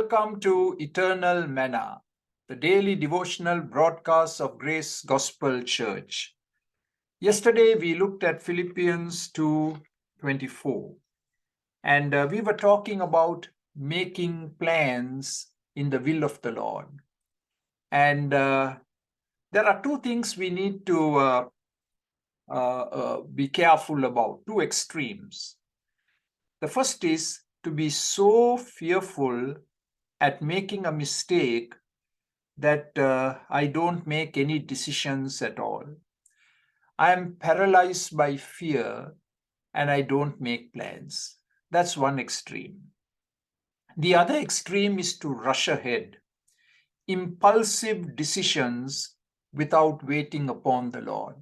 Welcome to Eternal Manna, the daily devotional broadcast of Grace Gospel Church. Yesterday we looked at Philippians 2:24, and we were talking about making plans in the will of the Lord. And there are two things we need to be careful about, two extremes. The first is to be so fearful at making a mistake that I don't make any decisions at all. I am paralyzed by fear and I don't make plans. That's one extreme. The other extreme is to rush ahead, impulsive decisions without waiting upon the Lord.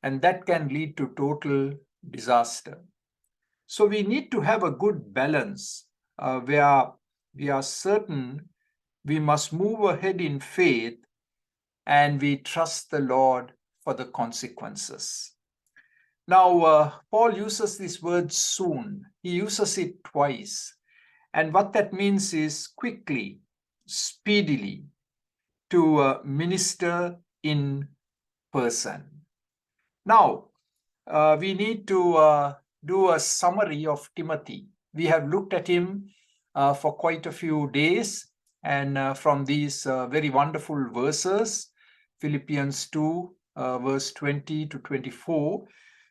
And that can lead to total disaster. So we need to have a good balance where we are certain we must move ahead in faith and we trust the Lord for the consequences. Now, Paul uses this word soon. He uses it twice. And what that means is quickly, speedily, to minister in person. Now, we need to do a summary of Timothy. We have looked at him for quite a few days, and from these very wonderful verses, Philippians 2, verse 20 to 24.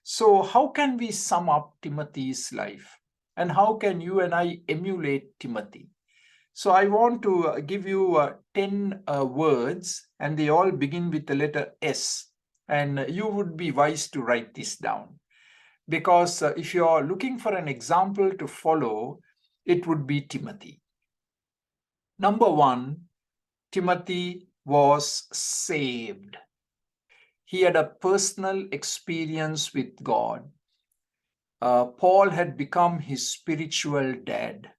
So how can we sum up Timothy's life? And how can you and I emulate Timothy? So I want to give you 10 words, and they all begin with the letter S. And you would be wise to write this down. Because if you're looking for an example to follow, it would be Timothy. Number one, Timothy was saved. He had a personal experience with God. Paul had become his spiritual dad.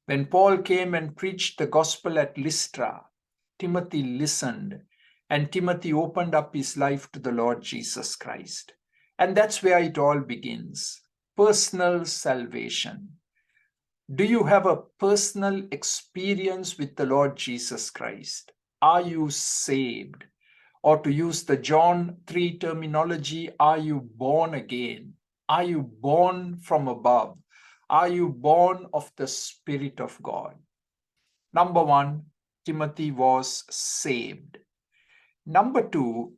When Paul came and preached the gospel at Lystra, Timothy listened, and Timothy opened up his life to the Lord Jesus Christ. And that's where it all begins. Personal salvation. Do you have a personal experience with the Lord Jesus Christ? Are you saved? Or to use the John 3 terminology, are you born again? Are you born from above? Are you born of the Spirit of God? Number one, Timothy was saved. Number two,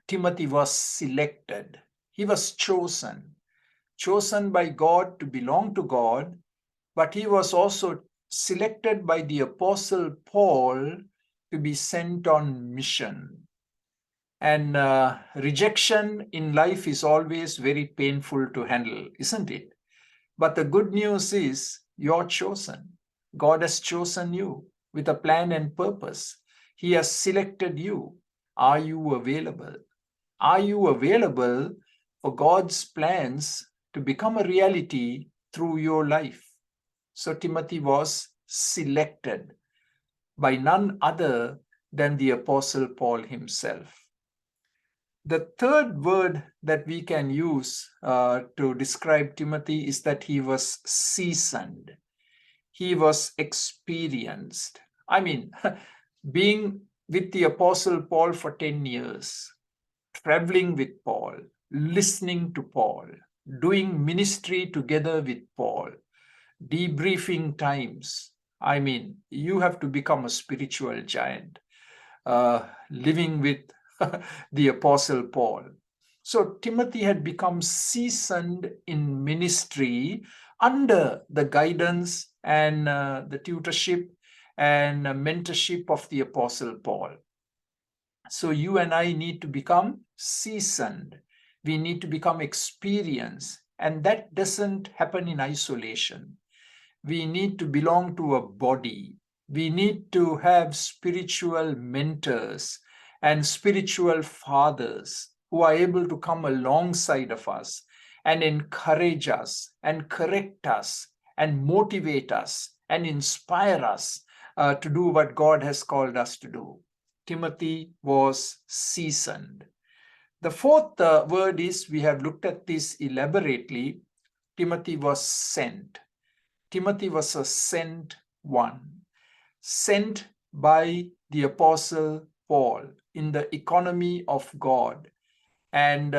Timothy was selected. He was chosen by God to belong to God, but he was also selected by the Apostle Paul to be sent on mission. And rejection in life is always very painful to handle, isn't it? But the good news is you're chosen. God has chosen you with a plan and purpose. He has selected you. Are you available? Are you available for God's plans to become a reality through your life? So Timothy was selected by none other than the Apostle Paul himself. The third word that we can use to describe Timothy is that he was seasoned. He was experienced. I mean, being with the Apostle Paul for 10 years, traveling with Paul, listening to Paul, doing ministry together with Paul, debriefing times. I mean, you have to become a spiritual giant, living with the Apostle Paul. So Timothy had become seasoned in ministry under the guidance and the tutorship and mentorship of the Apostle Paul. So you and I need to become seasoned. We need to become experienced. And that doesn't happen in isolation. We need to belong to a body. We need to have spiritual mentors and spiritual fathers who are able to come alongside of us and encourage us and correct us and motivate us and inspire us to do what God has called us to do. Timothy was seasoned. The fourth word is, we have looked at this elaborately, Timothy was sent. Timothy was a sent 1, sent by the Apostle Paul in the economy of God. And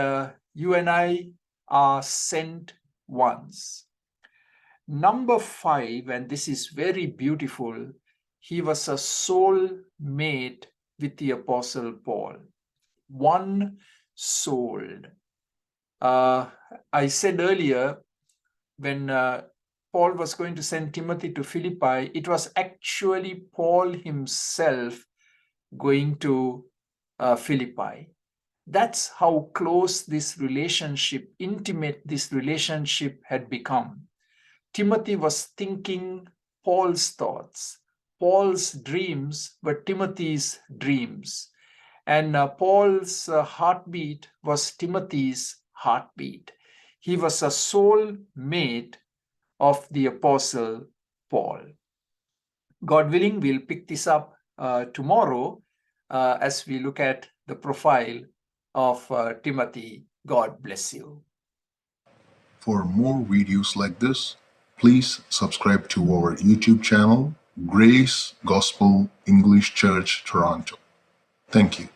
you and I are sent ones. Number 5, and this is very beautiful, he was a soul mate with the Apostle Paul. One souled. I said earlier, when Paul was going to send Timothy to Philippi, it was actually Paul himself going to Philippi. That's how close this relationship, intimate this relationship had become. Timothy was thinking Paul's thoughts. Paul's dreams were Timothy's dreams. And Paul's heartbeat was Timothy's heartbeat. He was a soul mate of the Apostle Paul. God willing, we'll pick this up tomorrow as we look at the profile of Timothy. God bless you. For more videos like this, please subscribe to our YouTube channel, Grace Gospel English Church Toronto. Thank you.